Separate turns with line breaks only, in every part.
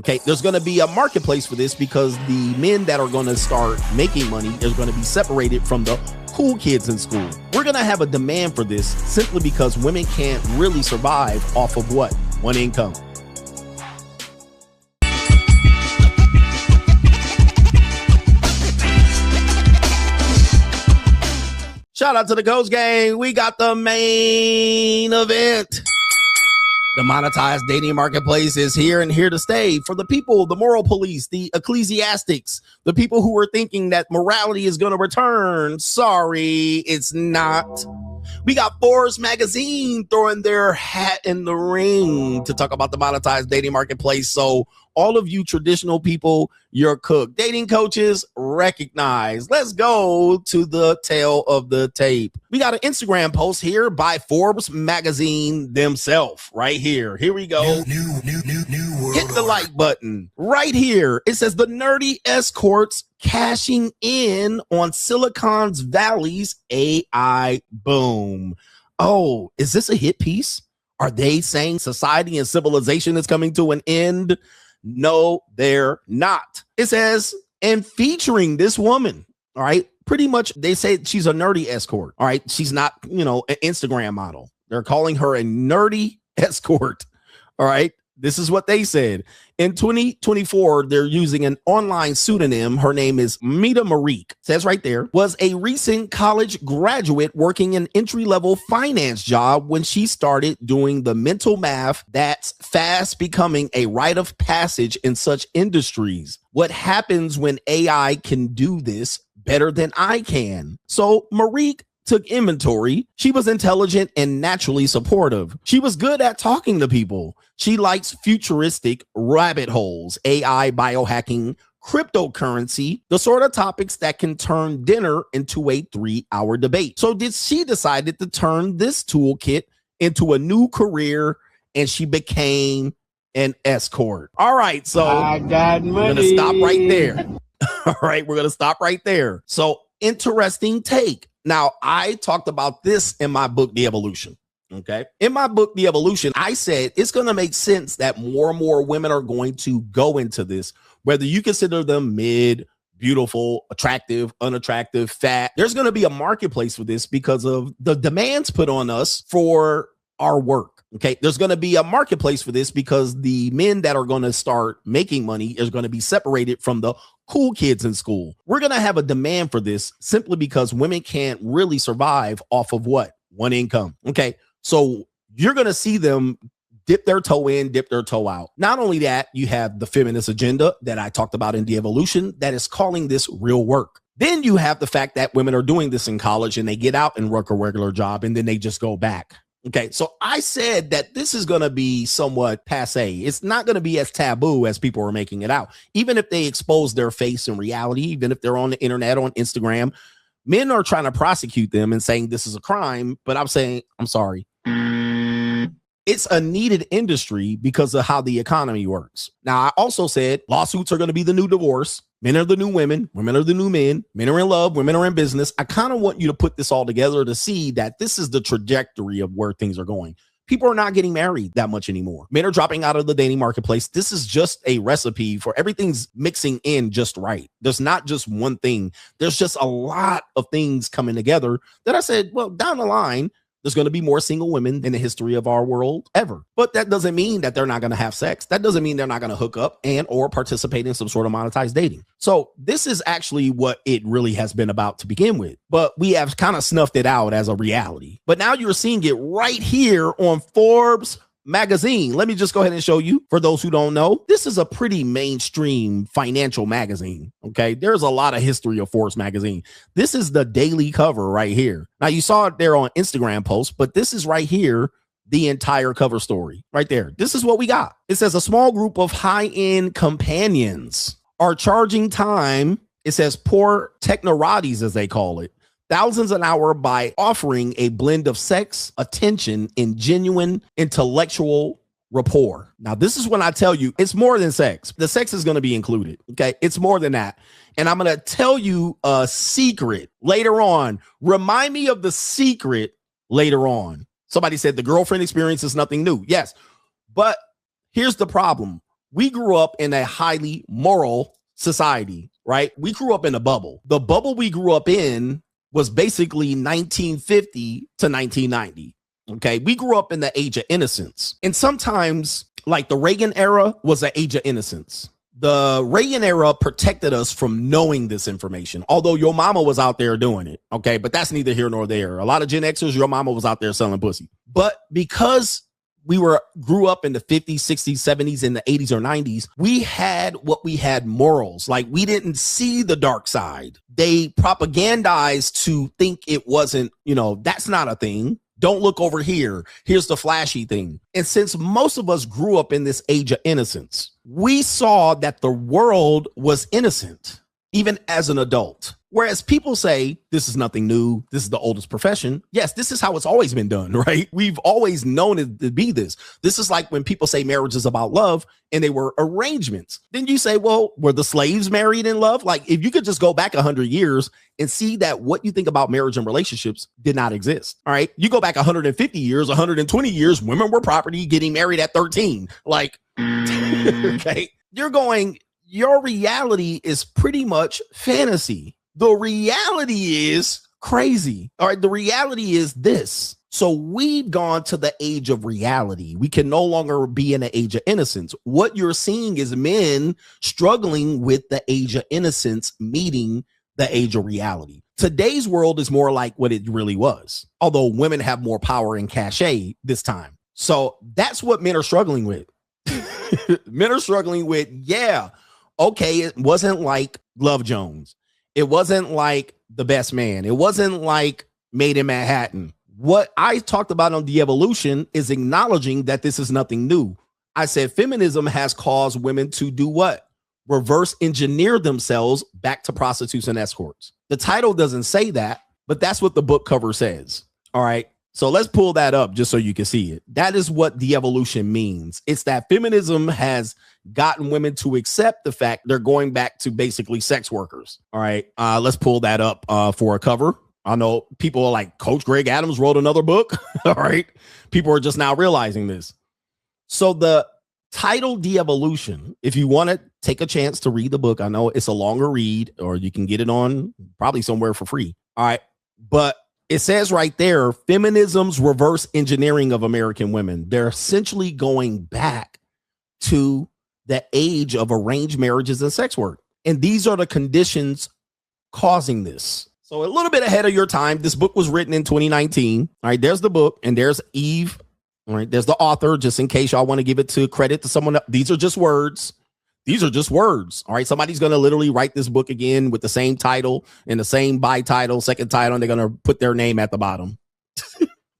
Okay, there's going to be a marketplace for this because the men that are going to start making money is going to be separated from the cool kids in school. We're going to have a demand for this simply because women can't really survive off of what? One income. Shout out to the Coach Gang. We got the main event. The monetized dating marketplace is here and here to stay for the people, the moral police, the ecclesiastics, the people who are thinking that morality is going to return. Sorry, it's not. We got Forbes magazine throwing their hat in the ring to talk about the monetized dating marketplace. So all of you traditional people, you're cooked. Dating coaches, recognize. Let's go to the tail of the tape. We got an Instagram post here by Forbes magazine themselves right here. Here we go. New Hit the like button right here. It says the nerdy escorts cashing in on Silicon Valley's AI boom. Oh, is this a hit piece? Are they saying society and civilization is coming to an end? No, they're not. It says, and featuring this woman, all right, pretty much they say she's a nerdy escort, all right? She's not, an Instagram model. They're calling her a nerdy escort, all right? This is what they said. In 2024, they're using an online pseudonym. Her name is Mita Marique. Says right there, was a recent college graduate working an entry-level finance job when she started doing the mental math that's fast becoming a rite of passage in such industries. What happens when AI can do this better than I can? So Marique took inventory. She was intelligent and naturally supportive. She was good at talking to people. She likes futuristic rabbit holes, AI, biohacking, cryptocurrency, the sort of topics that can turn dinner into a 3-hour debate. So she decided to turn this toolkit into a new career, and she became an escort. All right, so I got money. We're gonna stop right there. All right, we're gonna stop right there. So interesting take. Now, I talked about this in my book, The Evolution. Okay. In my book, The Evolution, I said it's going to make sense that more and more women are going to go into this, whether you consider them mid, beautiful, attractive, unattractive, fat. There's going to be a marketplace for this because of the demands put on us for our work. Okay. There's going to be a marketplace for this because the men that are going to start making money is going to be separated from the cool kids in school. We're going to have a demand for this simply because women can't really survive off of what? One income. Okay. So you're going to see them dip their toe in, dip their toe out. Not only that, you have the feminist agenda that I talked about in The Evolution that is calling this real work. Then you have the fact that women are doing this in college and they get out and work a regular job and then they just go back. Okay, so I said that this is going to be somewhat passe. It's not going to be as taboo as people are making it out. Even if they expose their face in reality, even if they're on the internet, on Instagram, men are trying to prosecute them and saying this is a crime. But I'm saying, I'm sorry. It's a needed industry because of how the economy works. Now, I also said lawsuits are going to be the new divorce. Men are the new women. Women are the new men. Men are in love. Women are in business. I kind of want you to put this all together to see that this is the trajectory of where things are going. People are not getting married that much anymore. Men are dropping out of the dating marketplace. This is just a recipe for everything's mixing in just right. There's not just one thing. There's just a lot of things coming together that I said, well, down the line, there's going to be more single women in the history of our world ever. But that doesn't mean that they're not going to have sex. That doesn't mean they're not going to hook up and or participate in some sort of monetized dating. So this is actually what it really has been about to begin with. But we have kind of snuffed it out as a reality. But now you're seeing it right here on Forbes magazine. Let me just go ahead and show you. For those who don't know, this is a pretty mainstream financial magazine. Okay. There's a lot of history of Forbes magazine. This is the daily cover right here. Now you saw it there on Instagram post, but this is right here, the entire cover story right there. This is what we got. It says a small group of high-end companions are charging time. It says poor technorades, as they call it, thousands an hour by offering a blend of sex, attention, and genuine intellectual rapport. Now, this is when I tell you it's more than sex. The sex is going to be included. Okay. It's more than that. And I'm going to tell you a secret later on. Remind me of the secret later on. Somebody said the girlfriend experience is nothing new. Yes. But here's the problem. We grew up in a highly moral society, right? We grew up in a bubble. The bubble we grew up in was basically 1950 to 1990. Okay. We grew up in the age of innocence. And sometimes, like the Reagan era was the age of innocence. The Reagan era protected us from knowing this information, although your mama was out there doing it. Okay. But that's neither here nor there. A lot of Gen Xers, your mama was out there selling pussy. But because we grew up in the 50s, 60s, 70s, in the 80s or 90s, we had morals. Like, we didn't see the dark side. They propagandized to think it wasn't, that's not a thing. Don't look over here. Here's the flashy thing. And since most of us grew up in this age of innocence, we saw that the world was innocent, even as an adult. Whereas people say this is nothing new. This is the oldest profession. Yes, this is how it's always been done, right? We've always known it to be this. This is like when people say marriage is about love and they were arrangements. Then you say, well, were the slaves married in love? Like, if you could just go back 100 years and see that what you think about marriage and relationships did not exist. All right. You go back 150 years, 120 years, women were property, getting married at 13. Like, okay, your reality is pretty much fantasy. The reality is crazy. All right. The reality is this. So we've gone to the age of reality. We can no longer be in the age of innocence. What you're seeing is men struggling with the age of innocence meeting the age of reality. Today's world is more like what it really was, although women have more power and cachet this time. So that's what men are struggling with. Men are struggling with, okay, it wasn't like Love Jones. It wasn't like The Best Man. It wasn't like Made in Manhattan. What I talked about on De-Evolution is acknowledging that this is nothing new. I said feminism has caused women to do what? Reverse engineer themselves back to prostitutes and escorts. The title doesn't say that, but that's what the book cover says. All right. So let's pull that up just so you can see it. That is what de-evolution means. It's that feminism has gotten women to accept the fact they're going back to basically sex workers. All right. Let's pull that up for a cover. I know people are like, Coach Greg Adams wrote another book. All right. People are just now realizing this. So the title De-Evolution, if you want to take a chance to read the book, I know it's a longer read, or you can get it on probably somewhere for free. All right. But it says right there, feminism's reverse engineering of American women. They're essentially going back to the age of arranged marriages and sex work. And these are the conditions causing this. So a little bit ahead of your time. This book was written in 2019. All right, there's the book and there's Eve. All right, there's the author, just in case y'all want to give it to credit to someone else. These are just words. These are just words. All right. Somebody's going to literally write this book again with the same title and the same by title, second title, and they're going to put their name at the bottom.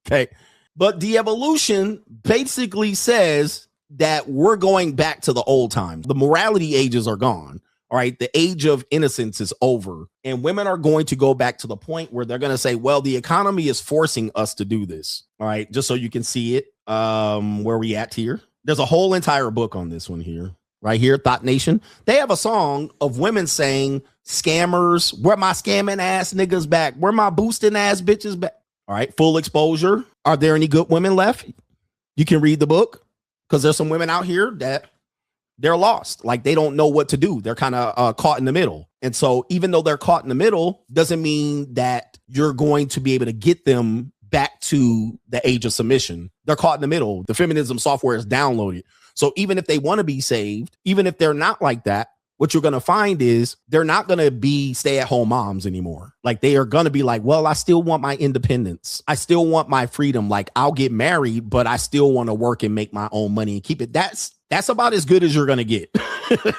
Okay. But De-Evolution basically says that we're going back to the old times. The morality ages are gone. All right. The age of innocence is over. And women are going to go back to the point where they're going to say, well, the economy is forcing us to do this. All right. Just so you can see it. Where we at here. There's a whole entire book on this one here. Right here, Thought Nation. They have a song of women saying, scammers, where my scamming ass niggas back? Where my boosting ass bitches back? All right, Full Exposure. Are there any good women left? You can read the book, because there's some women out here that they're lost. Like, they don't know what to do. They're kind of caught in the middle. And so even though they're caught in the middle, doesn't mean that you're going to be able to get them back to the age of submission. They're caught in the middle. The feminism software is downloaded. So even if they want to be saved, even if they're not like that, what you're going to find is they're not going to be stay-at-home moms anymore. Like, they are going to be like, well, I still want my independence. I still want my freedom. Like, I'll get married, but I still want to work and make my own money and keep it. That's about as good as you're going to get.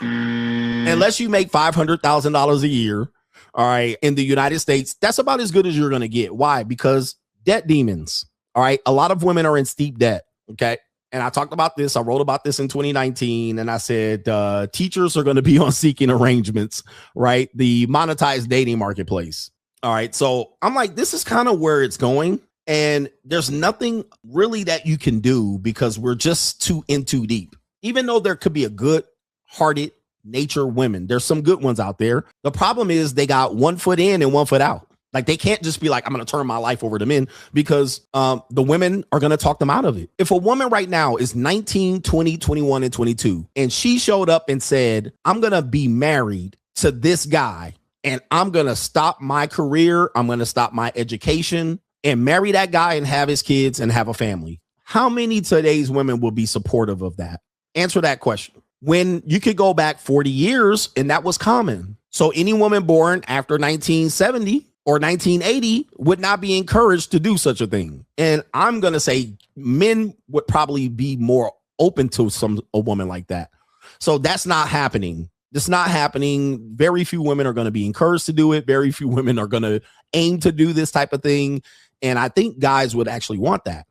Unless you make $500,000 a year. All right. In the United States, that's about as good as you're going to get. Why? Because debt demons. All right. A lot of women are in steep debt. Okay. And I talked about this. I wrote about this in 2019. And I said, teachers are going to be on Seeking Arrangements, right? The monetized dating marketplace. All right. So I'm like, this is kind of where it's going. And there's nothing really that you can do because we're just too in too deep. Even though there could be a good hearted nature women, there's some good ones out there. The problem is they got 1 foot in and 1 foot out. Like, they can't just be like, I'm going to turn my life over to men, because the women are going to talk them out of it. If a woman right now is 19, 20, 21, and 22, and she showed up and said, I'm going to be married to this guy, and I'm going to stop my career, I'm going to stop my education, and marry that guy and have his kids and have a family, how many today's women will be supportive of that? Answer that question. When you could go back 40 years and that was common. So any woman born after 1970 or 1980 would not be encouraged to do such a thing. And I'm going to say men would probably be more open to a woman like that. So that's not happening. It's not happening. Very few women are going to be encouraged to do it. Very few women are going to aim to do this type of thing. And I think guys would actually want that.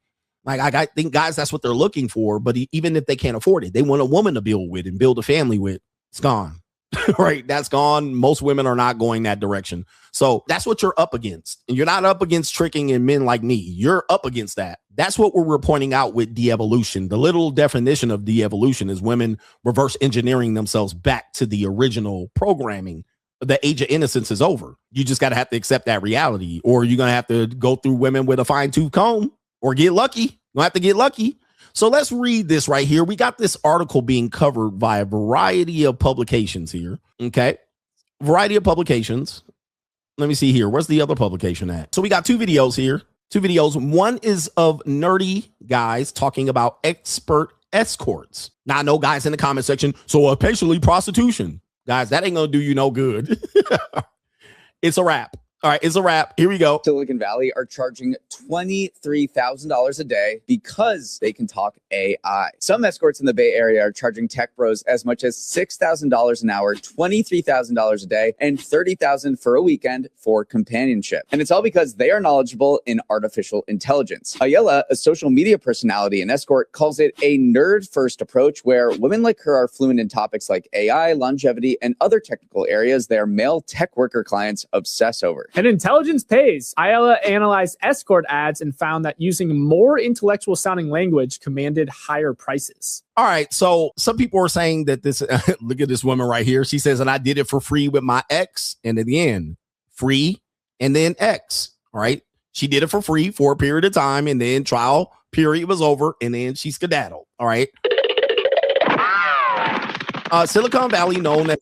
Like, I think guys, that's what they're looking for. But even if they can't afford it, they want a woman to build with and build a family with. It's gone. Right? That's gone. Most women are not going that direction. So that's what you're up against. And you're not up against tricking in men like me. You're up against that. That's what we're pointing out with de-evolution. The literal definition of de-evolution is women reverse engineering themselves back to the original programming. The age of innocence is over. You just got to have to accept that reality, or you're going to have to go through women with a fine-tooth comb or get lucky. You'll have to get lucky. So let's read this right here. We got this article being covered by a variety of publications here. Okay. Variety of publications. Let me see here. Where's the other publication at? So we got two videos here. Two videos. One is of nerdy guys talking about expert escorts. Now, I know guys in the comment section, so patiently prostitution. Guys, that ain't going to do you no good. It's a wrap. All right, it's a wrap. Here we go.
Silicon Valley are charging $23,000 a day because they can talk AI. Some escorts in the Bay Area are charging tech bros as much as $6,000 an hour, $23,000 a day, and $30,000 for a weekend for companionship. And it's all because they are knowledgeable in artificial intelligence. Ayala, a social media personality and escort, calls it a nerd-first approach where women like her are fluent in topics like AI, longevity, and other technical areas their male tech worker clients obsess over.
And intelligence pays. Ayala analyzed escort ads and found that using more intellectual sounding language commanded higher prices.
All right. So some people are saying that this, look at this woman right here. She says, and I did it for free with my ex. And at the end, free and then X. All right. She did it for free for a period of time, and then trial period was over, and then she skedaddled. All right. Silicon Valley, known as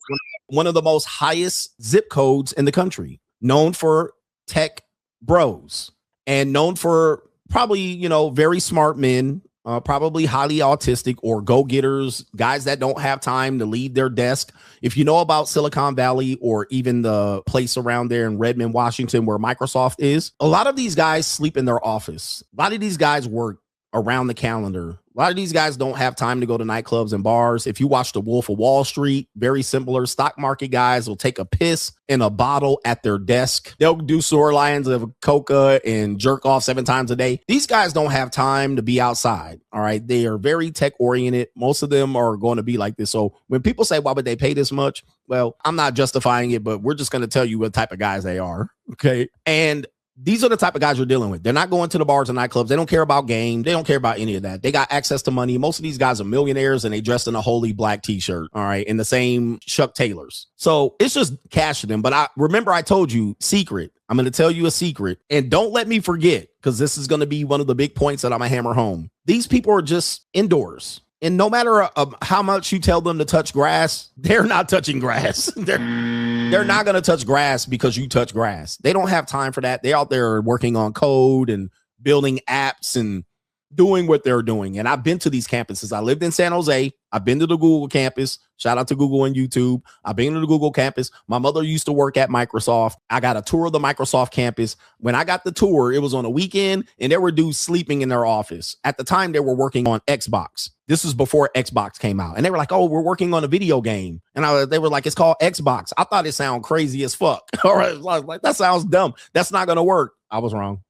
one of the most highest zip codes in the country, known for tech bros, and known for probably, you know, very smart men, probably highly autistic or go-getters, guys that don't have time to leave their desk. If you know about Silicon Valley, or even the place around there in Redmond, Washington, where Microsoft is, a lot of these guys sleep in their office. A lot of these guys work around the calendar. A lot of these guys don't have time to go to nightclubs and bars. If you watch The Wolf of Wall Street, very similar. Stock market guys will take a piss in a bottle at their desk. They'll do sore lines of coca and jerk off 7 times a day. These guys don't have time to be outside. All right. They are very tech oriented. Most of them are going to be like this. So when people say, why would they pay this much? Well, I'm not justifying it, but we're just going to tell you what type of guys they are. Okay. And these are the type of guys you're dealing with. They're not going to the bars and nightclubs. They don't care about game. They don't care about any of that. They got access to money. Most of these guys are millionaires, and they dressed in a holy black t-shirt. All right. In the same Chuck Taylors. So it's just cash to them. But I told you, secret. I'm going to tell you a secret, and don't let me forget, because this is going to be one of the big points that I'm going to hammer home. These people are just indoors. And no matter how much you tell them to touch grass, they're not touching grass. They're not going to touch grass because you touch grass. They don't have time for that. They're out there working on code and building apps and doing what they're doing. And I've been to these campuses. I lived in San Jose. I've been to the Google campus. Shout out to Google and YouTube. I've been to the Google campus. My mother used to work at Microsoft. I got a tour of the Microsoft campus. When I got the tour, it was on a weekend, and there were dudes sleeping in their office. At the time, they were working on Xbox. This was before Xbox came out. And they were like, oh, we're working on a video game. And they were like, it's called Xbox. I thought it sounded crazy as fuck. All right. I was like, that sounds dumb. That's not going to work. I was wrong.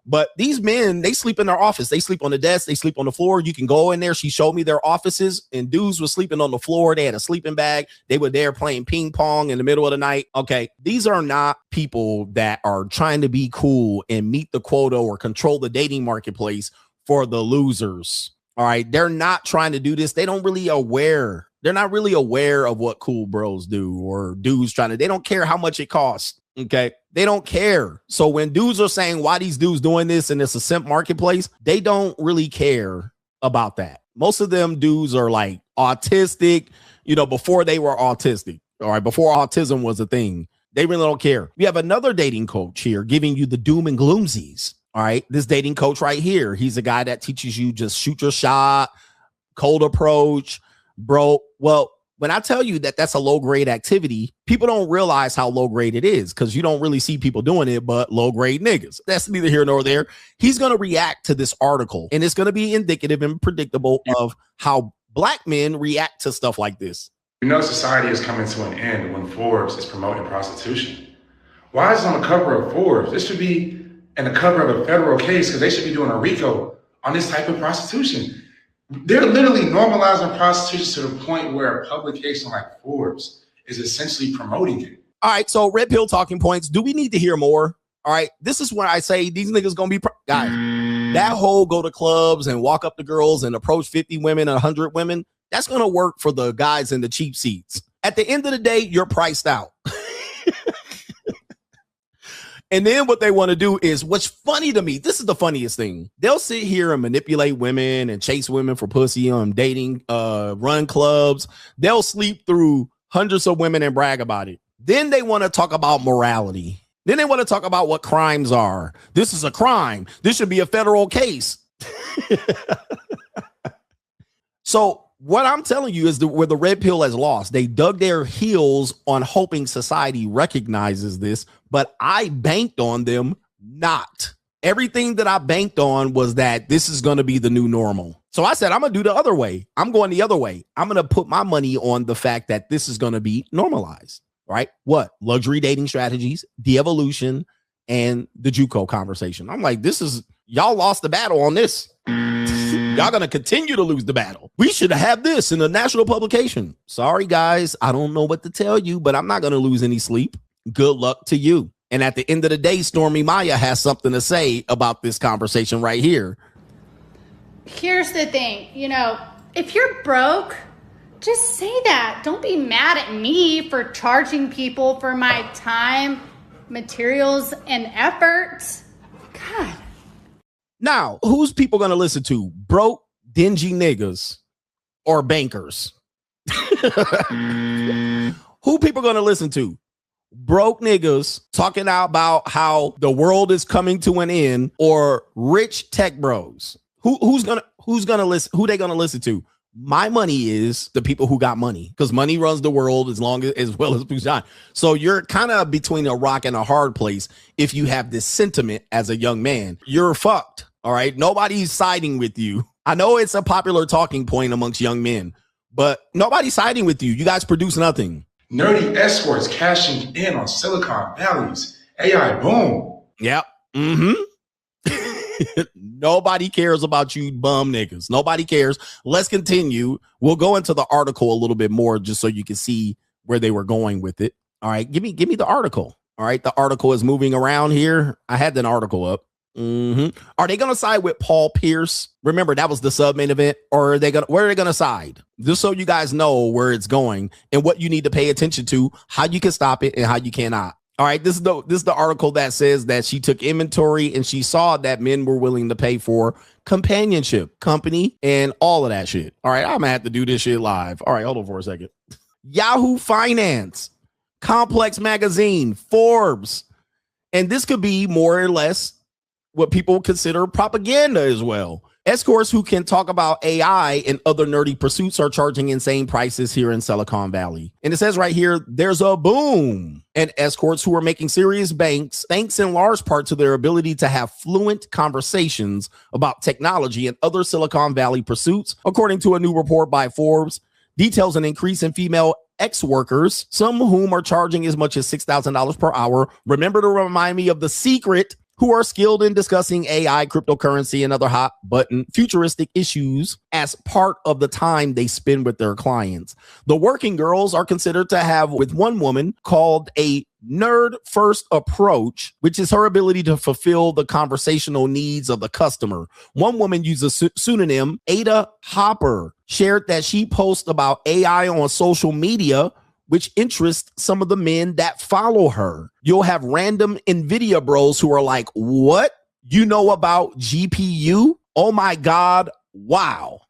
But these men, they sleep in their office. They sleep on the desk. They sleep on the floor. You can go in there. She showed me their offices, and dudes were sleeping on the floor. They had a sleeping bag. They were there playing ping pong in the middle of the night. Okay. These are not people that are trying to be cool and meet the quota or control the dating marketplace for the losers. All right. They're not trying to do this. They don't really aware. They're not really aware of what cool bros do, or dudes they don't care how much it costs. Okay. They don't care. So when dudes are saying why these dudes doing this and it's a simp marketplace, they don't really care about that. Most of them dudes are like autistic, before they were autistic. All right. Before autism was a thing, they really don't care. We have another dating coach here giving you the doom and gloomsies. All right. This dating coach right here, he's a guy that teaches you just shoot your shot, cold approach, bro. Well, when I tell you that that's a low grade activity, people don't realize how low grade it is because you don't really see people doing it, but low grade niggas. That's neither here nor there. He's going to react to this article, and it's going to be indicative and predictable of how black men react to stuff like this.
Society is coming to an end when Forbes is promoting prostitution. Why is it on the cover of Forbes? This should be in the cover of a federal case because they should be doing a RICO on this type of prostitution. They're literally normalizing prostitution to the point where a publication like Forbes is essentially promoting it.
All right, so red pill talking points. Do we need to hear more? All right, this is when I say these niggas gonna be guys. That whole go to clubs and walk up to girls and approach 50 women, 100 women. That's gonna work for the guys in the cheap seats. At the end of the day, you're priced out. And then what they want to do is, what's funny to me, this is the funniest thing. They'll sit here and manipulate women and chase women for pussy on dating, run clubs. They'll sleep through hundreds of women and brag about it. Then they want to talk about morality. Then they want to talk about what crimes are. This is a crime. This should be a federal case. So what I'm telling you is where the red pill has lost. They dug their heels on hoping society recognizes this, but I banked on them not. Everything that I banked on was that this is going to be the new normal. So I said, I'm going to do the other way. I'm going the other way. I'm going to put my money on the fact that this is going to be normalized, right? What? Luxury dating strategies, de-evolution, and the JUCO conversation. I'm like, y'all lost the battle on this. Y'all gonna continue to lose the battle. We should have this in a national publication. Sorry, guys. I don't know what to tell you, but I'm not gonna lose any sleep. Good luck to you. And at the end of the day, Stormy Maya has something to say about this conversation right here.
Here's the thing, if you're broke, just say that. Don't be mad at me for charging people for my time, materials, and effort. God.
Now, who's people going to listen to? Broke, dingy niggas or bankers? Who people going to listen to? Broke niggas talking about how the world is coming to an end, or rich tech bros? Who's gonna listen? Who they going to listen to? My money is the people who got money, because money runs the world as well as Pujan. So you're kind of between a rock and a hard place if you have this sentiment as a young man. You're fucked. All right. Nobody's siding with you. I know it's a popular talking point amongst young men, but nobody's siding with you. You guys produce nothing.
Nerdy escorts cashing in on Silicon Valley's AI boom.
Yep. Nobody cares about you bum niggas. Nobody cares. Let's continue. We'll go into the article a little bit more just so you can see where they were going with it. All right. Give me the article. All right. The article is moving around here. I had an article up. Are they going to side with Paul Pierce? Remember, that was the sub-main event. Or where are they going to side? Just so you guys know where it's going and what you need to pay attention to, how you can stop it and how you cannot. All right, this is the article that says that she took inventory and she saw that men were willing to pay for companionship, company, and all of that shit. All right, I'm gonna have to do this shit live. All right, hold on for a second. Yahoo Finance, Complex Magazine, Forbes, and this could be more or less what people consider propaganda as well. Escorts who can talk about AI and other nerdy pursuits are charging insane prices here in Silicon Valley. And it says right here, there's a boom. And escorts who are making serious banks, thanks in large part to their ability to have fluent conversations about technology and other Silicon Valley pursuits. According to a new report by Forbes, details an increase in female ex-workers, some of whom are charging as much as $6,000 per hour. Remember to remind me of The Secret, who are skilled in discussing AI, cryptocurrency, and other hot button futuristic issues as part of the time they spend with their clients. The working girls are considered to have, with one woman, called a nerd first approach, which is her ability to fulfill the conversational needs of the customer. One woman uses a pseudonym, Ada Hopper, shared that she posts about AI on social media which interests some of the men that follow her. You'll have random NVIDIA bros who are like, what? You know about GPU? Oh my God. Wow.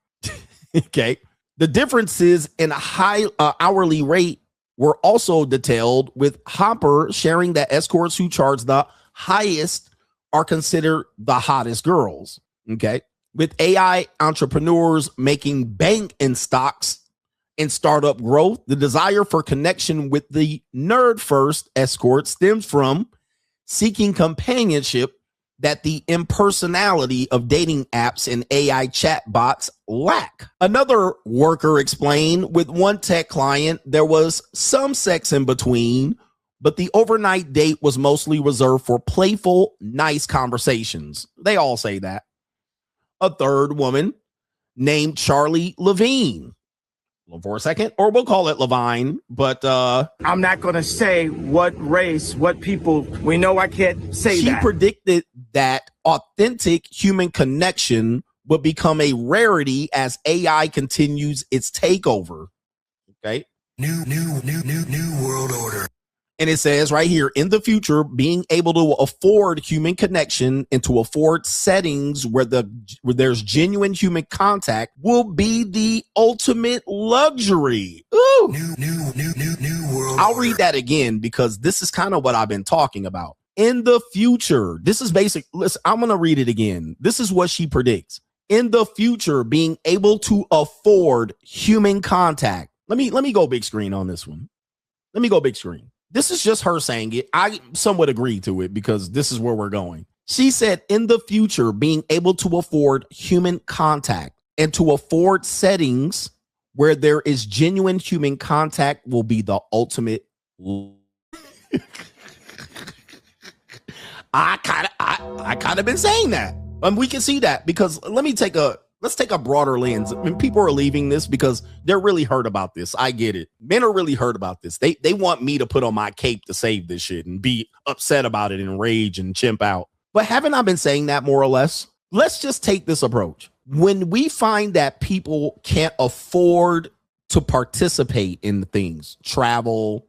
Okay. The differences in high hourly rate were also detailed, with Hopper sharing that escorts who charge the highest are considered the hottest girls. Okay. With AI entrepreneurs making bank in stocks and startup growth, the desire for connection with the nerd first escort stems from seeking companionship that the impersonality of dating apps and AI chatbots lack. Another worker explained, with one tech client, there was some sex in between, but the overnight date was mostly reserved for playful, nice conversations. They all say that. A third woman named Charlie Levine, for a second, or we'll call it Levine, but
I'm not going to say what race, what people. We know I can't say that.
She predicted that authentic human connection would become a rarity as AI continues its takeover. Okay.
New world order.
And it says right here, in the future, being able to afford human connection and to afford settings where there's genuine human contact will be the ultimate luxury. Ooh.
New world
I'll
order.
read that again because this is kind of what I've been talking about. In the future, this is basic. Listen, I'm going to read it again. This is what she predicts. In the future, being able to afford human contact. Let me go big screen on this one. Let me go big screen. This is just her saying it. I somewhat agree to it because this is where we're going. She said, in the future, being able to afford human contact and to afford settings where there is genuine human contact will be the ultimate. I kind of been saying that. We can see that because let's take a broader lens. I mean, people are leaving this because they're really hurt about this. I get it. Men are really hurt about this. They want me to put on my cape to save this shit and be upset about it and rage and chimp out. But haven't I been saying that more or less? Let's just take this approach. When we find that people can't afford to participate in things, travel,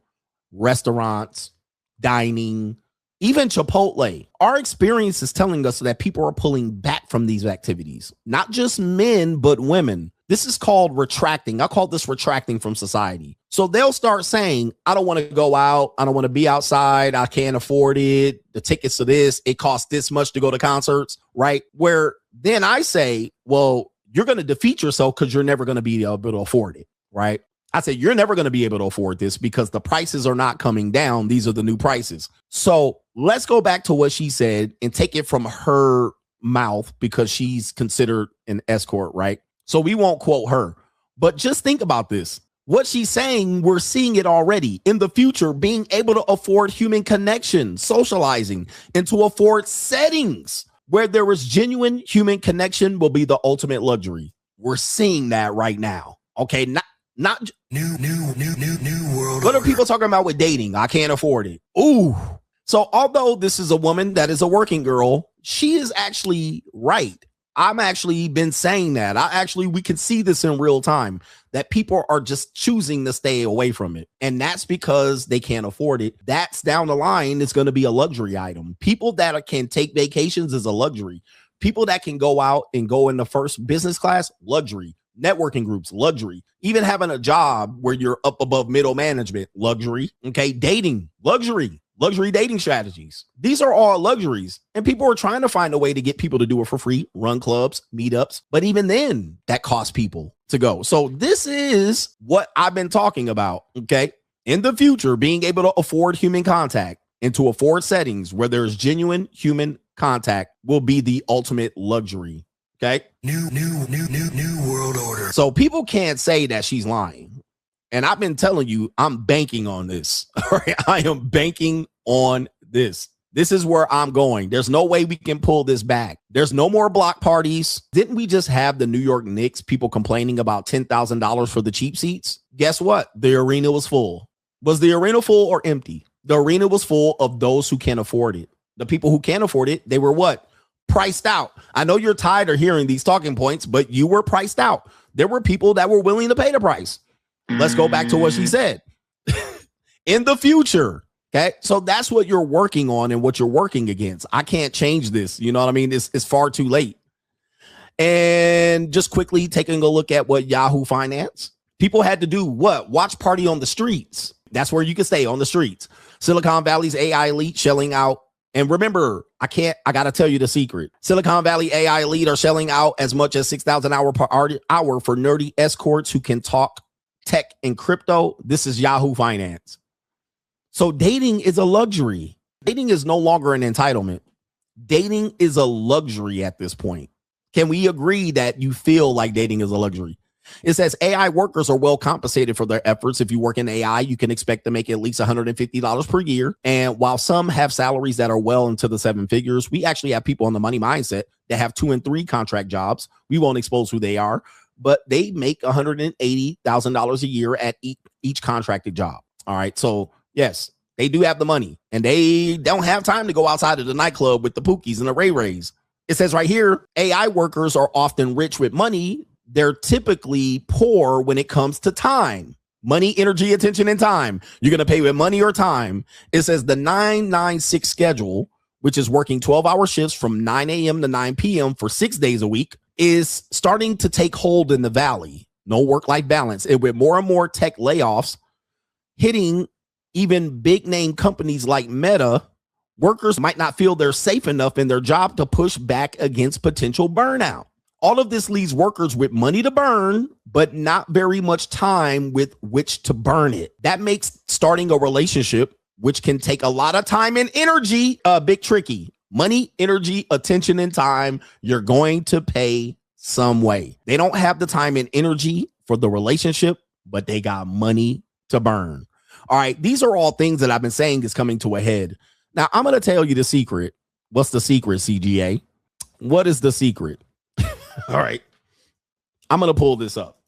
restaurants, dining, even Chipotle, our experience is telling us that people are pulling back from these activities, not just men, but women. This is called retracting. I call this retracting from society. So they'll start saying, I don't want to go out. I don't want to be outside. I can't afford it. The tickets to this, it costs this much to go to concerts, right? Where then I say, well, you're going to defeat yourself because you're never going to be able to afford it, right? I say, you're never going to be able to afford this because the prices are not coming down. These are the new prices. So let's go back to what she said and take it from her mouth because she's considered an escort, right? So we won't quote her, but just think about this. What she's saying, we're seeing it already. In the future, being able to afford human connection, socializing, and to afford settings where there is genuine human connection will be the ultimate luxury. We're seeing that right now. Okay, not
new world.
What are people talking about with dating? I can't afford it. Ooh. So although this is a woman that is a working girl, she is actually right. I'm actually been saying that. We can see this in real time that people are just choosing to stay away from it. And that's because they can't afford it. That's down the line. It's going to be a luxury item. People that can take vacations is a luxury. People that can go out and go in the first business class, luxury. Networking groups, luxury. Even having a job where you're up above middle management, luxury. Okay, dating, luxury dating strategies. These are all luxuries. And people are trying to find a way to get people to do it for free, run clubs, meetups. But even then, that costs people to go. So this is what I've been talking about. Okay, in the future, being able to afford human contact and to afford settings where there's genuine human contact will be the ultimate luxury. Okay.
New world order.
So people can't say that she's lying. And I've been telling you, I'm banking on this. All right. I am banking on this. This is where I'm going. There's no way we can pull this back. There's no more block parties. Didn't we just have the New York Knicks people complaining about $10,000 for the cheap seats? Guess what? The arena was full. Was the arena full or empty? The arena was full of those who can't afford it. The people who can't afford it, they were what? Priced out. I know you're tired of hearing these talking points, but you were priced out. There were people that were willing to pay the price. Let's go back to what she said. in the future. Okay. So that's what you're working on and what you're working against. I can't change this. You know what I mean? It's far too late. And just quickly taking a look at what Yahoo Finance, people had to do what? Watch party on the streets. That's where you can stay, on the streets. Silicon Valley's AI elite shelling out. And remember, I got to tell you the secret. Silicon Valley AI elite are shelling out as much as $6,000 per hour for nerdy escorts who can talk tech and crypto. This is Yahoo Finance. So dating is a luxury. Dating is no longer an entitlement. Dating is a luxury at this point. Can we agree that you feel like dating is a luxury? It says AI workers are well compensated for their efforts. If you work in AI, you can expect to make at least $150 per year. And while some have salaries that are well into the seven figures, we actually have people on the money mindset that have 2 and 3 contract jobs. We won't expose who they are, but they make $180,000 a year at each contracted job. All right. So yes, they do have the money and they don't have time to go outside of the nightclub with the Pookies and the Ray Rays. It says right here, AI workers are often rich with money. They're typically poor when it comes to time, money, energy, attention, and time. You're going to pay with money or time. It says the 9-9-6 schedule, which is working 12-hour shifts from 9 a.m. to 9 p.m. for 6 days a week, is starting to take hold in the Valley. No work-life balance. And with more and more tech layoffs hitting even big name companies like Meta, workers might not feel they're safe enough in their job to push back against potential burnout. All of this leaves workers with money to burn, but not very much time with which to burn it. That makes starting a relationship, which can take a lot of time and energy, a bit tricky. Money, energy, attention, and time, you're going to pay some way. They don't have the time and energy for the relationship, but they got money to burn. All right, these are all things that I've been saying is coming to a head. Now, I'm going to tell you the secret. What's the secret, CGA? What is the secret? All right. I'm going to pull this up.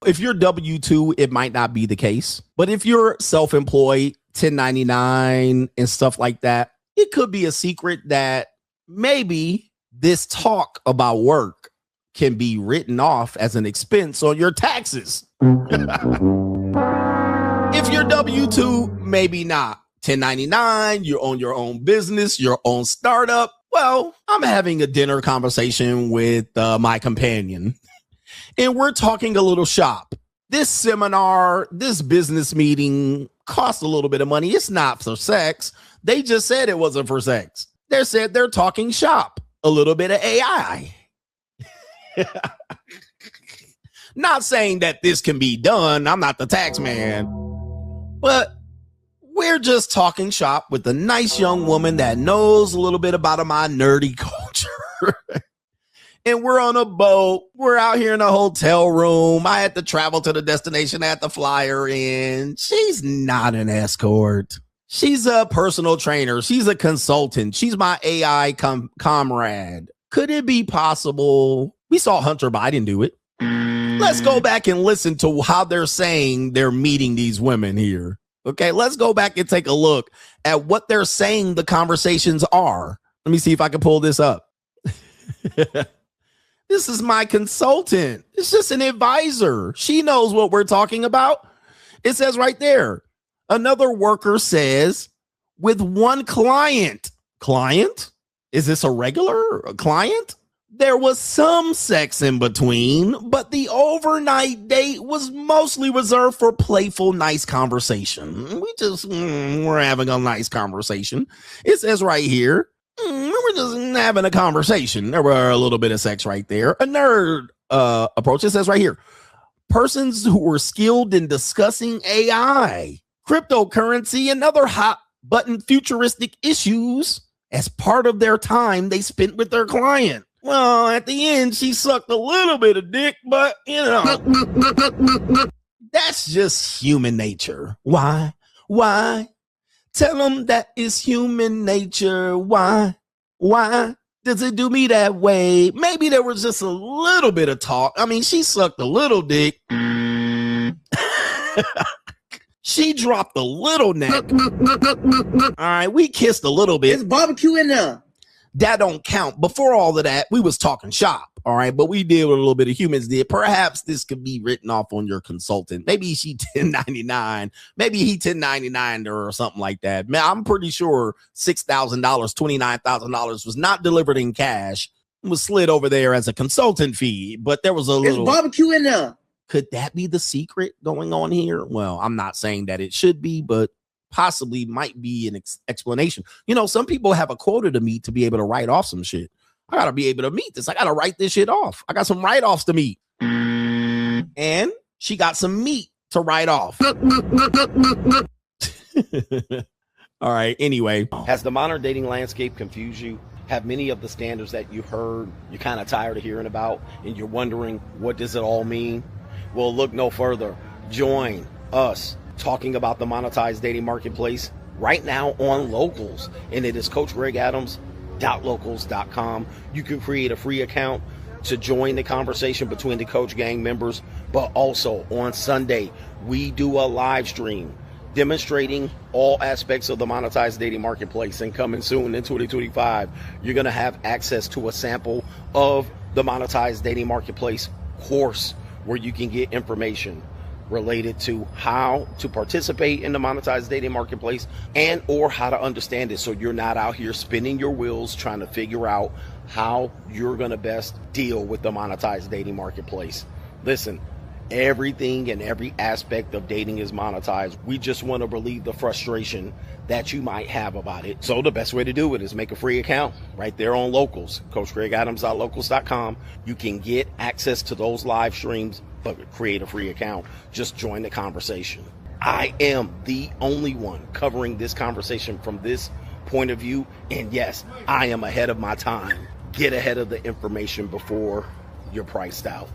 If you're W-2, it might not be the case. But if you're self-employed, 1099 and stuff like that, it could be a secret that maybe this talk about work can be written off as an expense on your taxes. If you're W-2, maybe not. 1099, you own your own business, your own startup. Well, I'm having a dinner conversation with my companion, and we're talking a little shop. This seminar, this business meeting costs a little bit of money. It's not for sex. They just said it wasn't for sex. They said they're talking shop, a little bit of AI. Not saying that this can be done. I'm not the tax man, but we're just talking shop with a nice young woman that knows a little bit about my nerdy culture. And we're on a boat. We're out here in a hotel room. I had to travel to the destination. I had to fly her in. She's not an escort. She's a personal trainer. She's a consultant. She's my AI comrade. Could it be possible? We saw Hunter Biden do it. Let's go back and listen to how they're saying they're meeting these women here. Okay, let's go back and take a look at what they're saying the conversations are. Let me see if I can pull this up. This is my consultant. It's just an advisor. She knows what we're talking about. It says right there, another worker says, with one client. Client? Is this a regular client? There was some sex in between, but the overnight date was mostly reserved for playful, nice conversation. We're having a nice conversation. It says right here, we're just having a conversation. There were a little bit of sex right there. A nerd approach. It says right here, persons who were skilled in discussing AI, cryptocurrency, and other hot button futuristic issues as part of their time they spent with their client. Well, at the end, she sucked a little bit of dick, but, you know, that's just human nature. Why? Tell them that is human nature. Why does it do me that way? Maybe there was just a little bit of talk. I mean, she sucked a little dick. She dropped a little neck. All right, we kissed a little bit.
There's barbecue in there.
That don't count. Before all of that, we was talking shop. All right. But we did what a little bit of humans did. Perhaps this could be written off on your consultant. Maybe she 1099. Maybe he 1099 or something like that. Man, I'm pretty sure $6,000, $29,000 was not delivered in cash. It was slid over there as a consultant fee. But there was a little
barbecue in there.
Could that be the secret going on here? Well, I'm not saying that it should be, but possibly might be an explanation. You know, some people have a quota to meet to be able to write off some shit. I got to be able to meet this. I got to write this shit off. I got some write-offs to meet. And she got some meat to write off. All right. Anyway, has the modern dating landscape confused you? Have many of the standards that you heard, you're kind of tired of hearing about, and you're wondering, what does it all mean? Well, look no further. Join us talking about the monetized dating marketplace right now on Locals, and it is CoachGregAdams.locals.com. You can create a free account to join the conversation between the Coach Gang members, but also on Sunday, we do a live stream demonstrating all aspects of the monetized dating marketplace, and coming soon in 2025, you're going to have access to a sample of the monetized dating marketplace course where you can get information related to how to participate in the monetized dating marketplace and or how to understand it, so you're not out here spinning your wheels trying to figure out how you're going to best deal with the monetized dating marketplace. Listen, everything and every aspect of dating is monetized. We just want to relieve the frustration that you might have about it. So the best way to do it is make a free account right there on Locals, CoachGregAdams.locals.com. You can get access to those live streams, but create a free account. Just join the conversation. I am the only one covering this conversation from this point of view. And yes, I am ahead of my time. Get ahead of the information before you're priced out.